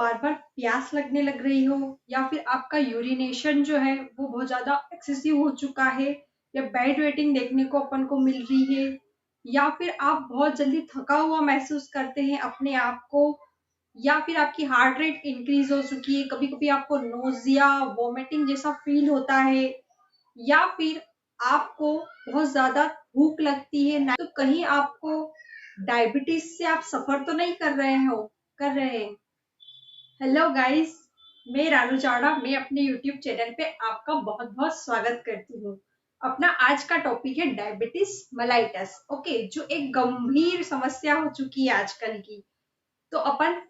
बार बार प्यास लगने लग रही हो, या फिर आपका यूरिनेशन जो है वो बहुत ज्यादा एक्सेसिव हो चुका है, या बेड वेटिंग देखने को अपन को मिल रही है, या फिर आप बहुत जल्दी थका हुआ महसूस करते हैं अपने आप को, या फिर आपकी हार्ट रेट इंक्रीज हो चुकी है, कभी कभी आपको नोजिया वोमिटिंग जैसा फील होता है, या फिर आपको बहुत ज्यादा भूख लगती है ना, तो कहीं आपको डायबिटीज से आप सफर तो नहीं कर रहे हैं। हेलो गाइस, मैं रानू चावड़ा, मैं अपने यूट्यूब चैनल पे आपका बहुत बहुत स्वागत करती हूँ। अपना आज का टॉपिक है डायबिटीज मेलाइटस। ओके, जो एक गंभीर समस्या हो चुकी है आजकल की। तो अपन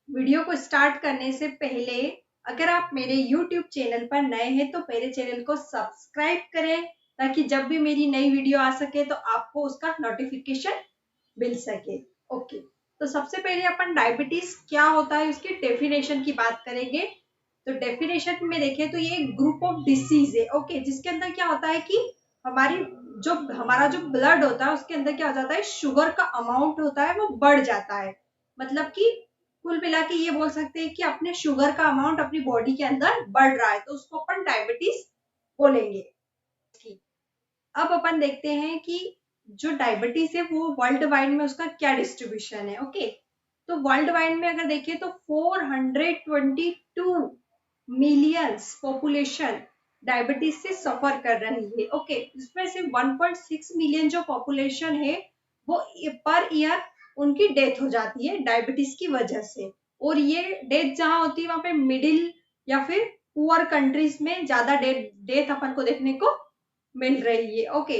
वीडियो को स्टार्ट करने से पहले, अगर आप मेरे यूट्यूब चैनल पर नए हैं तो मेरे चैनल को सब्सक्राइब करें, ताकि जब भी मेरी नई वीडियो आ सके तो आपको उसका नोटिफिकेशन मिल सके। ओके, तो सबसे पहले अपन डायबिटीज क्या होता है उसकी डेफिनेशन की बात करेंगे। तो डेफिनेशन में देखें तो ये एक ग्रुप ऑफ डिसीज है। ओके, जिसके अंदर क्या होता है कि हमारा जो ब्लड होता है उसके अंदर क्या हो जाता है, शुगर का अमाउंट होता है वो बढ़ जाता है। मतलब कि कुल मिला के ये बोल सकते हैं कि अपने शुगर का अमाउंट अपनी बॉडी के अंदर बढ़ रहा है, तो उसको अपन डायबिटीज बोलेंगे। ठीक, अब अपन देखते हैं कि जो डायबिटीज है वो वर्ल्ड वाइड में उसका क्या डिस्ट्रीब्यूशन है। ओके, तो वर्ल्ड वाइड में अगर देखें तो 422 मिलियंस पॉपुलेशन डायबिटीज से सफर कर रही है। ओके, इसमें से 1.6 मिलियन जो पॉपुलेशन है वो पर ईयर उनकी डेथ हो जाती है डायबिटीज की वजह से। और ये डेथ जहां होती है वहां पे मिडिल या फिर पुअर कंट्रीज में ज्यादा डेथ अपन को देखने को मिल रही है। ओके,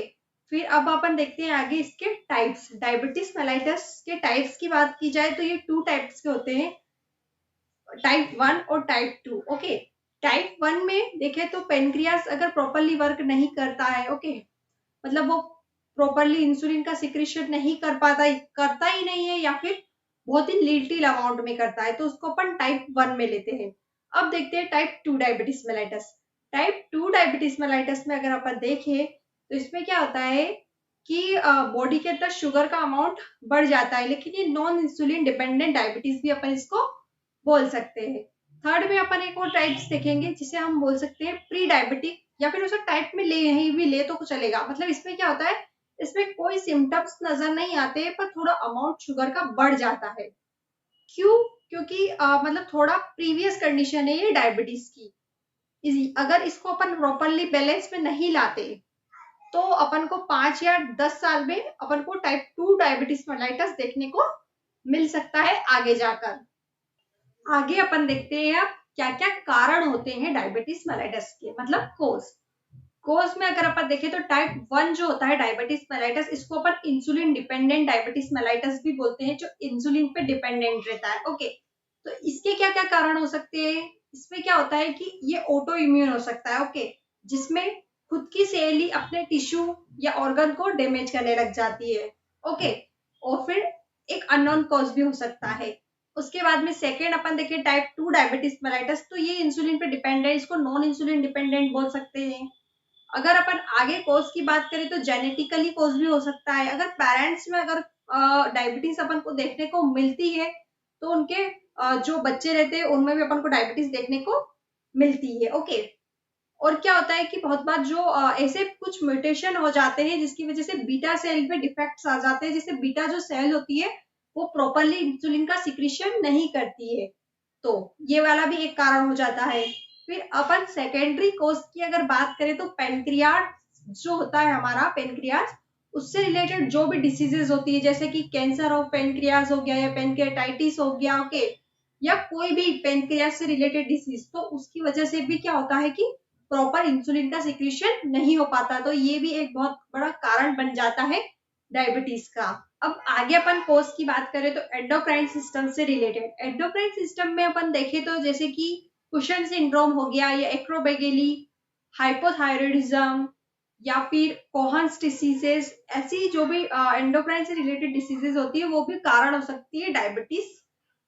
फिर अब अपन देखते हैं आगे इसके टाइप्स। डायबिटीज मेलाइटस के टाइप्स की बात की जाए तो ये 2 टाइप्स के होते हैं, टाइप 1 और टाइप 2। ओके, टाइप 1 में देखें तो पेनक्रियास अगर प्रॉपरली वर्क नहीं करता है, ओके, मतलब वो प्रॉपरली इंसुलिन का सिक्रेशन नहीं करता ही नहीं है, या फिर बहुत ही लिटिल अमाउंट में करता है, तो उसको अपन टाइप 1 में लेते हैं। अब देखते हैं type 2 diabetes mellitus. Type 2 diabetes mellitus में अगर अपन देखें तो इसमें क्या होता है कि बॉडी के अंदर शुगर का अमाउंट बढ़ जाता है, लेकिन ये नॉन इंसुलिन डिपेंडेंट डायबिटीज भी अपन इसको बोल सकते हैं। थर्ड में अपन एक और टाइप्स देखेंगे जिसे हम बोल सकते हैं प्री डायबिटिक, या फिर उसे टाइप में ले ही भी ले तो चलेगा। मतलब इसमें क्या होता है, इसमें कोई सिम्टम्स नजर नहीं आते पर थोड़ा अमाउंट शुगर का बढ़ जाता है। क्यों? क्योंकि मतलब थोड़ा प्रीवियस कंडीशन है ये डायबिटीज की। अगर इसको अपन प्रॉपरली बैलेंस में नहीं लाते तो अपन को 5 या 10 साल में अपन को टाइप 2 डायबिटीज मेलाइटस देखने को मिल सकता है आगे जाकर। आगे अपन देखते हैं अब क्या क्या कारण होते हैं डायबिटीज मेलाइटस के, मतलब कोज में अगर अपन देखें तो टाइप 1 जो होता है डायबिटीज मेलाइटस, इसको अपन इंसुलिन डिपेंडेंट डायबिटीज मेलाइटस भी बोलते हैं, जो इंसुलिन पे डिपेंडेंट रहता है। ओके, तो इसके क्या क्या कारण हो सकते हैं। इसमें क्या होता है कि ये ऑटो इम्यून हो सकता है। ओके, जिसमें खुद की सेल ही अपने टिश्यू या ऑर्गन को डैमेज करने लग जाती है। ओके, और फिर एक अननोन कॉज भी हो सकता है। उसके बाद में सेकेंड अपन देखें टाइप 2 डायबिटीज मेलाइटस, तो ये इंसुलिन पे डिपेंडेंट, इसको नॉन इंसुलिन डिपेंडेंट बोल सकते हैं। अगर अपन आगे कोज की बात करें तो जेनेटिकली कोज भी हो सकता है। अगर पेरेंट्स में अगर डायबिटीज अपन को देखने को मिलती है तो उनके जो बच्चे रहते हैं उनमें भी अपन को डायबिटीज देखने को मिलती है। ओके, और क्या होता है कि बहुत बार जो ऐसे कुछ म्यूटेशन हो जाते हैं जिसकी वजह से बीटा सेल पे डिफेक्ट्स आ जाते हैं, जिससे बीटा जो सेल होती है वो प्रॉपरली इंसुलिन का सिक्रीशन नहीं करती है, तो ये वाला भी एक कारण हो जाता है। फिर अपन सेकेंडरी कोज की अगर बात करें तो पेनक्रियाज जो होता है हमारा, पेनक्रियाज उससे रिलेटेड जो भी डिसीजेज होती है, जैसे कि कैंसर ऑफ पेनक्रियाज हो गया या पेनक्रियाटाइटिस हो गया, ओके, या कोई भी पेनक्रियाज से रिलेटेड डिसीज, तो उसकी वजह से भी क्या होता है कि प्रॉपर इंसुलिन का सिक्रीशन नहीं हो पाता, तो ये भी एक बहुत बड़ा कारण बन जाता है डायबिटीज का। अब आगे अपन कोज की बात करें तो एंडोक्राइन सिस्टम से रिलेटेड, एंडोक्राइन सिस्टम में अपन देखें तो जैसे कि कुशन सिंड्रोम हो गया या एक्रोमेगाली, हाइपोथायरॉयडिज्म, या फिर कोहन्स डिसीजेस, ऐसी जो भी एंडोक्राइन से रिलेटेड डिसीजेस होती है वो भी कारण हो सकती है डायबिटीज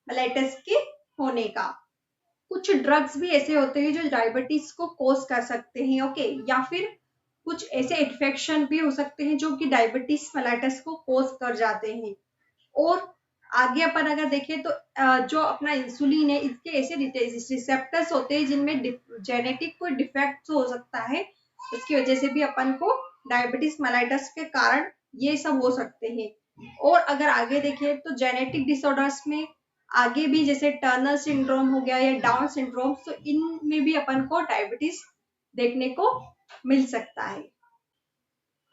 मेलाइटस के होने का। कुछ ड्रग्स भी ऐसे होते हैं जो डायबिटीज को कोज कर सकते हैं। ओके, या फिर कुछ ऐसे इन्फेक्शन भी हो सकते हैं जो कि डायबिटीज मेलाइटस को कोज कर जाते हैं। और आगे अपन अगर देखें तो जो अपना इंसुलिन है, इसके ऐसे रिसेप्टर्स होते हैं जिनमें जेनेटिक कोई डिफेक्ट हो सकता है, उसकी वजह से भी अपन को डायबिटीज मेलाइटस के कारण ये सब हो सकते हैं। और अगर आगे देखें तो जेनेटिक डिसऑर्डर्स में आगे भी जैसे टर्नर सिंड्रोम हो गया या डाउन सिंड्रोम, तो इनमें भी अपन को डायबिटीज देखने को मिल सकता है।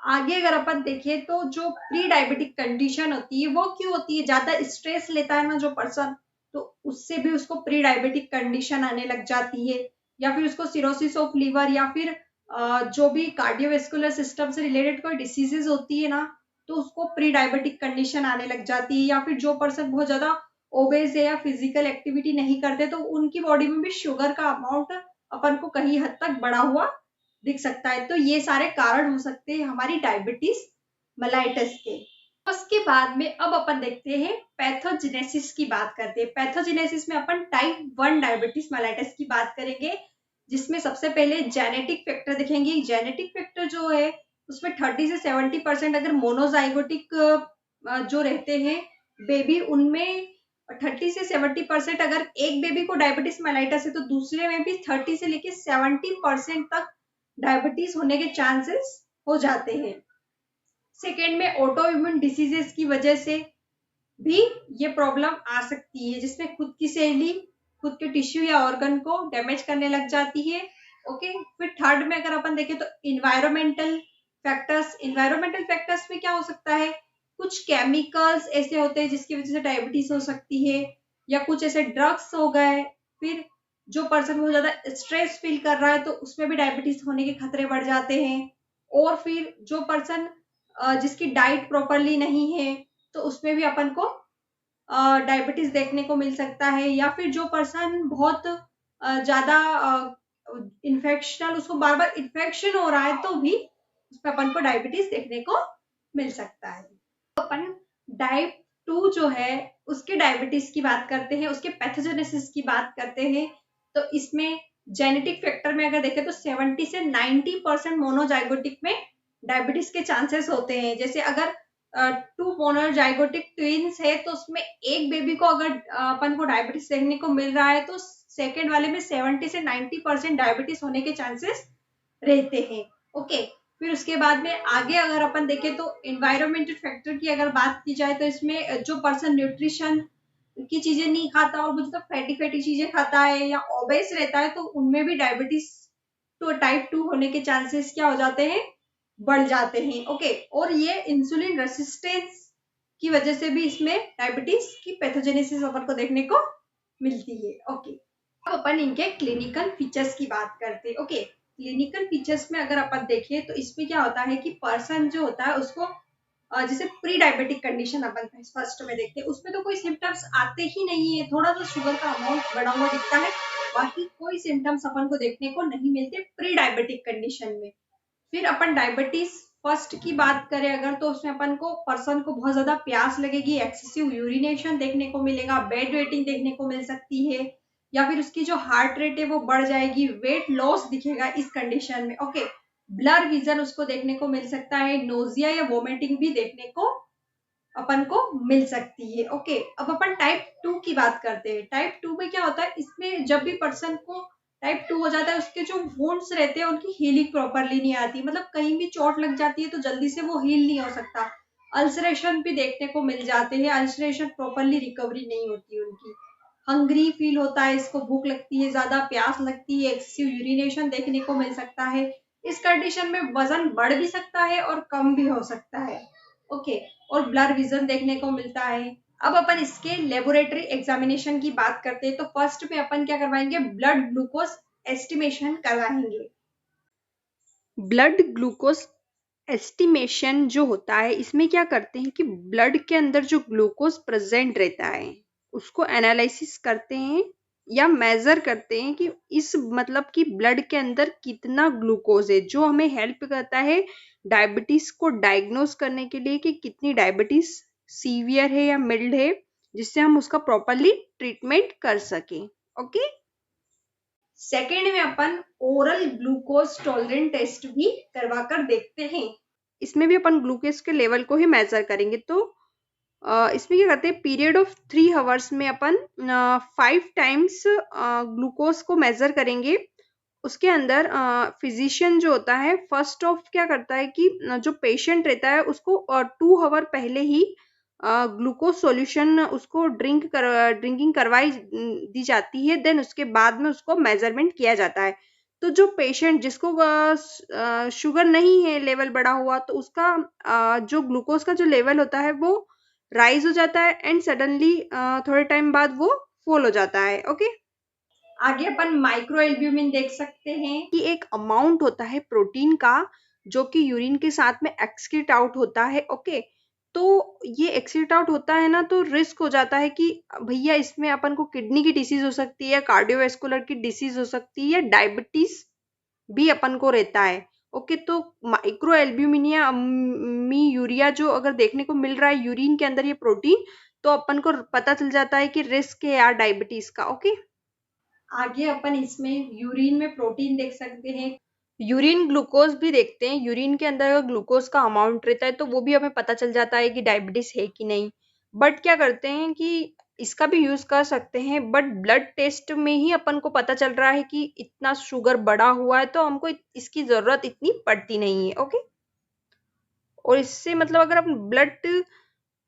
आगे अगर अपन देखें तो जो प्री डायबिटिक कंडीशन होती है वो क्यों होती है, ज्यादा स्ट्रेस लेता है ना जो पर्सन, तो उससे भी उसको प्री डायबिटिक कंडीशन आने लग जाती है, या फिर उसको सिरोसिस ऑफ लीवर या फिर जो भी कार्डियोवेस्कुलर सिस्टम से रिलेटेड कोई डिसीजेज होती है ना, तो उसको प्री डायबिटिक कंडीशन आने लग जाती है। या फिर जो पर्सन बहुत ज्यादा ओबेस है या फिजिकल एक्टिविटी नहीं करते, तो उनकी बॉडी में भी शुगर का अमाउंट अपन को कहीं हद तक बढ़ा हुआ दिख सकता है। तो ये सारे कारण हो सकते हैं हमारी डायबिटीज मेलाइटस के। उसके बाद में अब अपन देखते हैं पैथोजेनेसिस की बात करते हैं। पैथोजेनेसिस में अपन टाइप 1 डायबिटीज मेलाइटस की बात करेंगे, जिसमें सबसे पहले जेनेटिक फैक्टर देखेंगे। जेनेटिक फैक्टर जो है उसमें 30 से 70% अगर मोनोजाइगोटिक जो रहते हैं बेबी, उनमें 30 से 70% अगर एक बेबी को डायबिटीज मेलाइटस है तो दूसरे में भी 30 से लेके 70% तक डायबिटीज होने के चांसेस हो जाते हैं। सेकेंड में ऑटो इम्यून डिसीजेस की वजह से भी ये प्रॉब्लम आ सकती है, जिसमें खुद की सेली खुद के टिश्यू या ऑर्गन को डैमेज करने लग जाती है। ओके, फिर थर्ड में अगर अपन देखें तो इन्वायरमेंटल फैक्टर्स। इन्वायरमेंटल फैक्टर्स में क्या हो सकता है, कुछ केमिकल्स ऐसे होते हैं जिसकी वजह से डायबिटीज हो सकती है, या कुछ ऐसे ड्रग्स हो गए। फिर जो पर्सन बहुत ज्यादा स्ट्रेस फील कर रहा है तो उसमें भी डायबिटीज होने के खतरे बढ़ जाते हैं। और फिर जो पर्सन जिसकी डाइट प्रॉपरली नहीं है तो उसमें भी अपन को डायबिटीज देखने को मिल सकता है। या फिर जो पर्सन बहुत ज्यादा इन्फेक्शनल, उसको बार बार इन्फेक्शन हो रहा है तो भी उसमें अपन को डायबिटीज देखने को मिल सकता है। तो अपन टाइप 2 जो है उसके डायबिटीज की बात करते हैं, उसके पैथोजेनेसिस की बात करते हैं। तो इसमें जेनेटिक फैक्टर में अगर देखें तो 70 से 90% मोनोजाइगोटिक में डायबिटीज के चांसेस होते हैं। जैसे अगर 2 मोनोजाइगोटिक ट्विंस है तो उसमें एक बेबी को अगर अपन को डायबिटीज देखने को मिल रहा है तो सेकेंड वाले में 70 से 90% डायबिटीज होने के चांसेस रहते हैं। ओके, फिर उसके बाद में आगे अगर अपन देखें तो एनवायरमेंटल फैक्टर की अगर बात की जाए तो इसमें जो पर्सन न्यूट्रिशन की चीजें नहीं खाता और मतलब फैटी फैटी चीजें खाता है या ओबेस रहता है तो उनमें भी डायबिटीज तो टाइप 2 होने के चांसेस क्या हो जाते हैं, बढ़ जाते हैं। ओके, और ये इंसुलिन रेसिस्टेंस की वजह से भी इसमें डायबिटीज की पैथोजेनेसिस अपन को देखने को मिलती है। ओके, अब अपन इनके क्लिनिकल फीचर्स की बात करते हैं। ओके, क्लिनिकल फीचर्स में अगर अपन देखें तो इसमें क्या होता है कि पर्सन जो होता है उसको जैसे प्री डायबिटिक कंडीशन अपन फर्स्ट में देखते हैं, उसमें तो कोई सिम्टम्स आते ही नहीं है, थोड़ा सा शुगर का अमाउंट बढ़ा हुआ दिखता है, बाकी कोई सिम्टम्स अपन को देखने को नहीं मिलते प्री डायबिटिक कंडीशन में। फिर अपन डायबिटीज फर्स्ट की बात करें अगर तो उसमें अपन को पर्सन को बहुत ज्यादा प्यास लगेगी, एक्सेसिव यूरिनेशन देखने को मिलेगा, बेड वेटिंग देखने को मिल सकती है, या फिर उसकी जो हार्ट रेट है वो बढ़ जाएगी, वेट लॉस दिखेगा इस कंडीशन में। ओके, ब्लर विजन उसको देखने को मिल सकता है, नोजिया या वोमिटिंग भी देखने को अपन को मिल सकती है। ओके, अब अपन टाइप 2 की बात करते हैं। टाइप 2 में क्या होता है, इसमें जब भी पर्सन को टाइप 2 हो जाता है उसके जो वुंड्स रहते हैं उनकी हीलिंग प्रॉपरली नहीं आती, मतलब कहीं भी चोट लग जाती है तो जल्दी से वो हील नहीं हो सकता। अल्सरेशन भी देखने को मिल जाते हैं, अल्सरेशन प्रॉपरली रिकवरी नहीं होती उनकी। हंग्री फील होता है, इसको भूख लगती है, ज्यादा प्यास लगती है, एक्सेसिव यूरिनेशन देखने को मिल सकता है। इस कंडीशन में वजन बढ़ भी सकता है और कम भी हो सकता है। ओके, और ब्लर विजन देखने को मिलता है। अब अपन इसके लेबोरेटरी एग्जामिनेशन की बात करते हैं तो फर्स्ट में अपन क्या करवाएंगे, ब्लड ग्लूकोज एस्टिमेशन करवाएंगे। ब्लड ग्लूकोज एस्टिमेशन जो होता है इसमें क्या करते हैं कि ब्लड के अंदर जो ग्लूकोज प्रेजेंट रहता है उसको एनालिसिस करते हैं या मेजर करते हैं कि इस मतलब कि ब्लड के अंदर कितना ग्लूकोज है, जो हमें हेल्प करता है डायबिटीज को डायग्नोस करने के लिए कि कितनी डायबिटीज सीवियर है या मिल्ड है, जिससे हम उसका प्रॉपरली ट्रीटमेंट कर सकें। ओके, सेकेंड में अपन ओरल ग्लूकोज टॉलरेंट टेस्ट भी करवा कर देखते हैं। इसमें भी अपन ग्लूकोज के लेवल को ही मेजर करेंगे। तो इसमें क्या करते हैं, पीरियड ऑफ 3 आवर्स में अपन 5 टाइम्स ग्लूकोज को मेजर करेंगे। उसके अंदर फिजिशियन जो होता है फर्स्ट ऑफ क्या करता है कि जो पेशेंट रहता है उसको 2 आवर पहले ही ग्लूकोज सॉल्यूशन उसको ड्रिंकिंग करवाई दी जाती है। देन उसके बाद में उसको मेजरमेंट किया जाता है। तो जो पेशेंट जिसको शुगर नहीं है लेवल बढ़ा हुआ, तो उसका जो ग्लूकोज का जो लेवल होता है वो राइज हो जाता है एंड सडनली थोड़े टाइम बाद वो फॉल हो जाता है। ओके, आगे अपन माइक्रो एल्ब्यूमिन देख सकते हैं कि एक अमाउंट होता है प्रोटीन का जो कि यूरिन के साथ में एक्सक्रीट आउट होता है। ओके, तो ये एक्सक्रीट आउट होता है ना, तो रिस्क हो जाता है कि भैया इसमें अपन को किडनी की डिसीज हो सकती है, कार्डियोवैस्कुलर की डिसीज हो सकती है, या डायबिटीज भी अपन को रहता है। ओके, तो माइक्रो एल्ब्यूमिनिया मी यूरिया जो अगर देखने को मिल रहा है यूरिन के अंदर ये प्रोटीन, तो अपन को पता चल जाता है कि रिस्क है यार डायबिटीज का। ओके, आगे अपन इसमें यूरिन में प्रोटीन देख सकते हैं। यूरिन ग्लूकोज भी देखते हैं। यूरिन के अंदर अगर ग्लूकोज का अमाउंट रहता है तो वो भी हमें पता चल जाता है कि डायबिटीज है कि नहीं। बट क्या करते हैं कि इसका भी यूज कर सकते हैं, बट ब्लड टेस्ट में ही अपन को पता चल रहा है कि इतना शुगर बढ़ा हुआ है, तो हमको इसकी जरूरत इतनी पड़ती नहीं है। ओके, और इससे मतलब अगर अपन ब्लड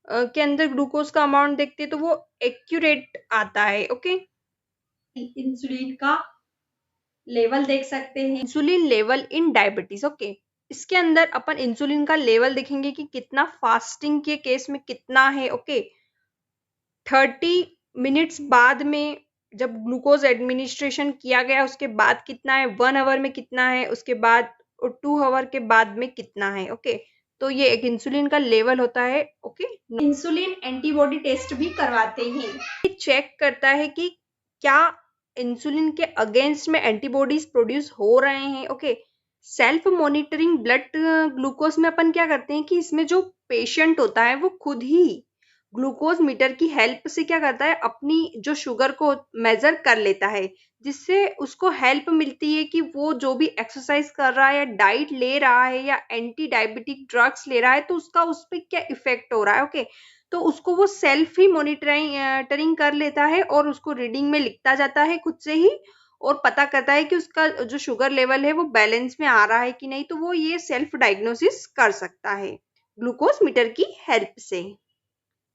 के अंदर ग्लूकोज का अमाउंट देखते हैं तो वो एक्यूरेट आता है। ओके, इंसुलिन का लेवल देख सकते हैं। Insulin level in diabetes. Okay, इसके अंदर अपन इंसुलिन का लेवल देखेंगे कि कितना फास्टिंग के केस में कितना है। ओके, 30 मिनट्स बाद में जब ग्लूकोज एडमिनिस्ट्रेशन किया गया उसके बाद कितना है, 1 आवर में कितना है, उसके बाद 2 आवर के बाद में कितना है। ओके, तो ये एक इंसुलिन का लेवल होता है। ओके, इंसुलिन एंटीबॉडी टेस्ट भी करवाते हैं। ये चेक करता है कि क्या इंसुलिन के अगेंस्ट में एंटीबॉडीज प्रोड्यूस हो रहे हैं। Okay, self monitoring blood glucose में अपन क्या करते हैं कि इसमें जो पेशेंट होता है वो खुद ही ग्लूकोज मीटर की हेल्प से क्या करता है, अपनी जो शुगर को मेजर कर लेता है, जिससे उसको हेल्प मिलती है कि वो जो भी एक्सरसाइज कर रहा है या डाइट ले रहा है या एंटी डायबिटिक ड्रग्स ले रहा है तो उसका उस पर क्या इफेक्ट हो रहा है। ओके, तो उसको वो सेल्फ ही मॉनिटरिंग कर लेता है और उसको रीडिंग में लिखता जाता है खुद से ही, और पता करता है कि उसका जो शुगर लेवल है वो बैलेंस में आ रहा है कि नहीं। तो वो ये सेल्फ डायग्नोसिस कर सकता है ग्लूकोज मीटर की हेल्प से।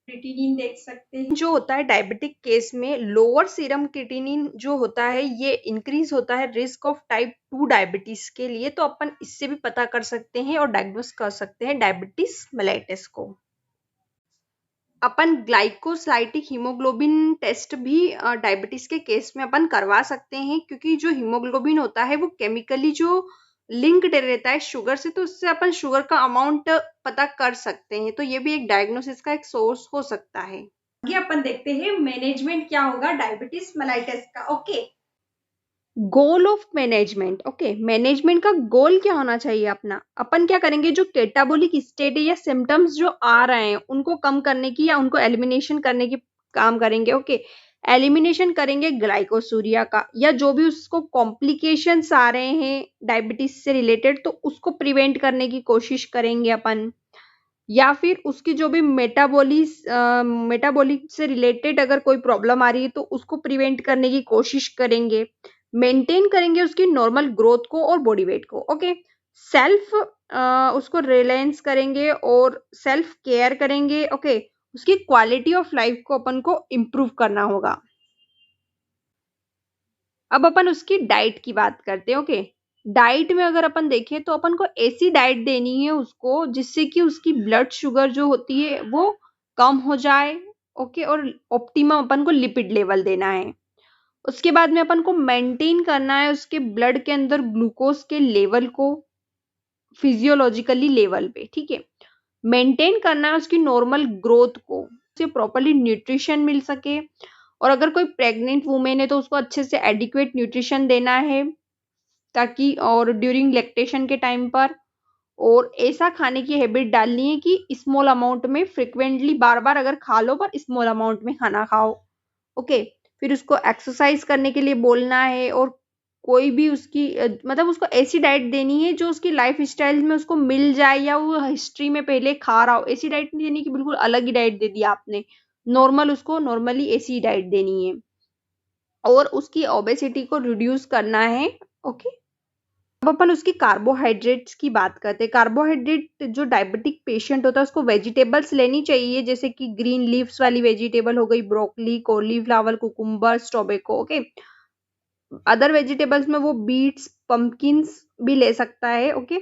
क्रिएटिनिन देख सकते हैं। जो होता है डायबिटिक केस में लोअर सीरम क्रिएटिनिन जो होता है ये इंक्रीज होता है रिस्क ऑफ टाइप 2 डायबिटीज के लिए। तो अपन इससे भी पता कर सकते हैं और डायग्नोस कर सकते हैं डायबिटीज मेलाइटिस को। अपन ग्लाइकोसाइटिक हीमोग्लोबिन टेस्ट भी डायबिटीज के केस में अपन करवा सकते हैं, क्योंकि जो हीमोग्लोबिन होता है वो केमिकली जो लिंक्ड रहता है शुगर से, तो उससे अपन शुगर का अमाउंट पता कर सकते हैं। तो ये भी एक डायग्नोसिस का एक सोर्स हो सकता है। आगे अपन देखते हैं मैनेजमेंट क्या होगा डायबिटीज मेलाइटिस का। Okay, goal of management. Okay, management का गोल क्या होना चाहिए अपना, अपन क्या करेंगे जो कैटाबोलिक स्टेट या सिम्टम्स जो आ रहे हैं उनको कम करने की या उनको एलिमिनेशन करने की काम करेंगे। ओके, एलिमिनेशन करेंगे ग्लाइकोसूरिया का, या जो भी उसको कॉम्प्लिकेशंस आ रहे हैं डायबिटीज से रिलेटेड तो उसको प्रिवेंट करने की कोशिश करेंगे अपन, या फिर उसकी जो भी मेटाबॉलिक से रिलेटेड अगर कोई प्रॉब्लम आ रही है तो उसको प्रिवेंट करने की कोशिश करेंगे। मेंटेन करेंगे उसकी नॉर्मल ग्रोथ को और बॉडी वेट को। ओके, सेल्फ उसको रिलायंस करेंगे और सेल्फ केयर करेंगे। ओके, उसकी क्वालिटी ऑफ लाइफ को अपन को इम्प्रूव करना होगा। अब अपन उसकी डाइट की बात करते हैं। ओके, डाइट में अगर अपन देखें तो अपन को ऐसी डाइट देनी है उसको जिससे कि उसकी ब्लड शुगर जो होती है वो कम हो जाए। ओके, और ऑप्टिमम अपन को लिपिड लेवल देना है। उसके बाद में अपन को मेंटेन करना है उसके ब्लड के अंदर ग्लूकोज के लेवल को फिजियोलॉजिकली लेवल पे। ठीक है, मेंटेन करना है उसकी नॉर्मल ग्रोथ को, उसे प्रॉपरली न्यूट्रिशन मिल सके। और अगर कोई प्रेग्नेंट वुमेन है तो उसको अच्छे से एडिक्वेट न्यूट्रिशन देना है ताकि, और ड्यूरिंग लैक्टेशन के टाइम पर, और ऐसा खाने की हैबिट डालनी है कि स्मॉल अमाउंट में फ्रिक्वेंटली बार बार अगर खा लो पर स्मॉल अमाउंट में खाना खाओ। ओके, फिर उसको एक्सरसाइज करने के लिए बोलना है और कोई भी उसकी मतलब उसको ऐसी डाइट देनी है जो उसकी लाइफ स्टाइल में उसको मिल जाए या वो हिस्ट्री में पहले खा रहा हो। ऐसी डाइट नहीं देनी कि बिल्कुल अलग ही डाइट दे दी आपने, नॉर्मल उसको नॉर्मली ऐसी डाइट देनी है और उसकी ओबेसिटी को रिड्यूस करना है। ओके, अब अपन उसकी कार्बोहाइड्रेट्स की बात करते हैं। कार्बोहाइड्रेट जो डायबिटिक पेशेंट होता है उसको वेजिटेबल्स लेनी चाहिए, जैसे कि ग्रीन लीव्स वाली वेजिटेबल हो गई, ब्रोकली, कॉलीफ्लावर, कुकुम्बर, स्टोबेको। ओके, अदर वेजिटेबल्स में वो बीट्स, पंपकिन्स भी ले सकता है। ओके,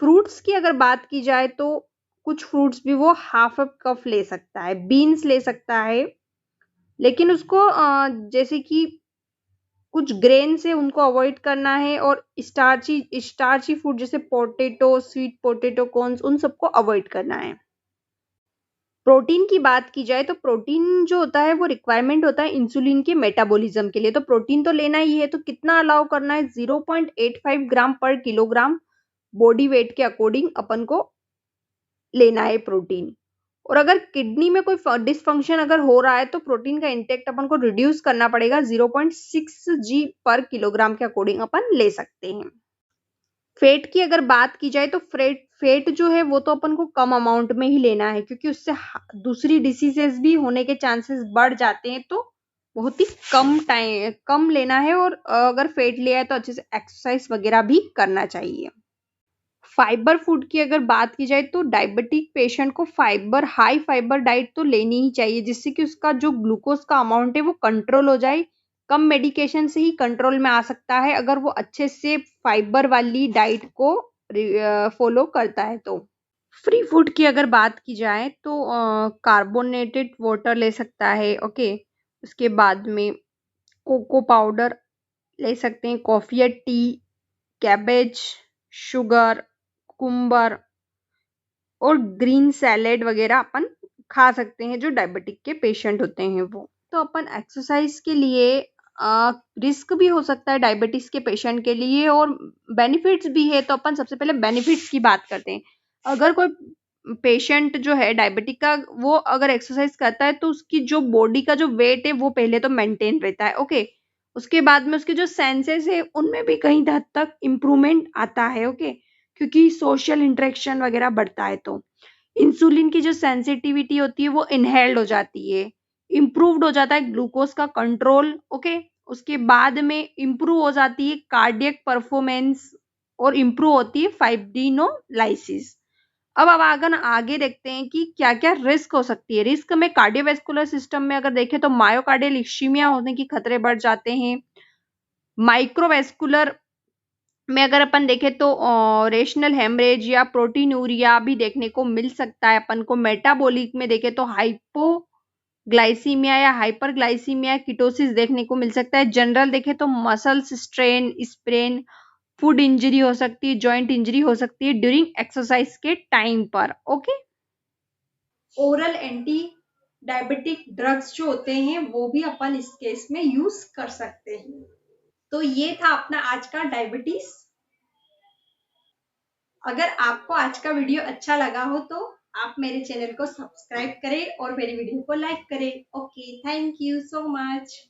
फ्रूट्स की अगर बात की जाए तो कुछ फ्रूट्स भी वो हाफ कप ले सकता है, बीन्स ले सकता है, लेकिन उसको जैसे कि कुछ ग्रेन से उनको अवॉइड करना है और स्टार्ची स्टार्ची फूड जैसे पोटैटो, स्वीट पोटैटो, कॉर्न्स, उन सबको अवॉइड करना है। प्रोटीन की बात की जाए तो प्रोटीन जो होता है वो रिक्वायरमेंट होता है इंसुलिन के मेटाबॉलिज्म के लिए, तो प्रोटीन तो लेना ही है। तो कितना अलाउ करना है? 0.85 ग्राम पर किलोग्राम बॉडी वेट के अकॉर्डिंग अपन को लेना है प्रोटीन। और अगर किडनी में कोई डिसफंक्शन अगर हो रहा है तो प्रोटीन का इंटेक्ट अपन को रिड्यूस करना पड़ेगा, 0.6 जी पर किलोग्राम के अकॉर्डिंग अपन ले सकते हैं। फेट की अगर बात की जाए तो फेट जो है वो तो अपन को कम अमाउंट में ही लेना है, क्योंकि उससे दूसरी डिसीजेस भी होने के चांसेस बढ़ जाते हैं, तो बहुत ही कम लेना है। और अगर फेट लिया है तो अच्छे से एक्सरसाइज वगैरह भी करना चाहिए। फाइबर फूड की अगर बात की जाए तो डायबिटिक पेशेंट को हाई फाइबर डाइट तो लेनी ही चाहिए, जिससे कि उसका जो ग्लूकोज का अमाउंट है वो कंट्रोल हो जाए। कम मेडिकेशन से ही कंट्रोल में आ सकता है अगर वो अच्छे से फाइबर वाली डाइट को फॉलो करता है। तो फ्री फूड की अगर बात की जाए तो कार्बोनेटेड वाटर ले सकता है। ओके, उसके बाद में कोको पाउडर ले सकते हैं, कॉफी या टी, कैबेज, शुगर, कुकुम्बर और ग्रीन सैलेड वगैरह अपन खा सकते हैं जो डायबिटिक के पेशेंट होते हैं वो। तो अपन एक्सरसाइज के लिए रिस्क भी हो सकता है डायबिटीज के पेशेंट के लिए और बेनिफिट्स भी है, तो अपन सबसे पहले बेनिफिट्स की बात करते हैं। अगर कोई पेशेंट जो है डायबिटिक का, वो अगर एक्सरसाइज करता है तो उसकी जो बॉडी का जो वेट है वो पहले तो मेंटेन रहता है। ओके, उसके बाद में उसके जो सेंसेस है उनमें भी कहीं हद तक इम्प्रूवमेंट आता है। ओके, क्योंकि सोशल इंटरेक्शन वगैरह बढ़ता है, तो इंसुलिन की जो सेंसिटिविटी होती है वो इनहेल्ड हो जाती है, इम्प्रूव्ड हो जाता है ग्लूकोज का कंट्रोल। ओके, उसके बाद में इम्प्रूव हो जाती है कार्डियक परफॉर्मेंस और इम्प्रूव होती है फाइब्रिनोलाइसिस। अब अगर आगे देखते हैं कि क्या क्या रिस्क हो सकती है। रिस्क में कार्डियोवैस्कुलर सिस्टम में अगर देखें तो मायोकार्डियल इश्चीमिया होने की खतरे बढ़ जाते हैं। माइक्रोवेस्कुलर में अगर अपन देखें तो रेशनल हेमरेज या प्रोटीनूरिया भी देखने को मिल सकता है अपन को। मेटाबॉलिक में देखें तो हाइपोग्लाइसीमिया या हाइपरग्लाइसीमिया, कीटोसिस देखने को मिल सकता है। जनरल देखें तो muscles strain, sprain, food injury हो सकती है, जॉइंट इंजरी हो सकती है ड्यूरिंग एक्सरसाइज के टाइम पर। Okay, oral anti diabetic drugs जो होते हैं वो भी अपन इस केस में यूज कर सकते हैं। तो ये था अपना आज का डायबिटीज। अगर आपको आज का वीडियो अच्छा लगा हो तो आप मेरे चैनल को सब्सक्राइब करें और मेरी वीडियो को लाइक करें। Okay, thank you so much.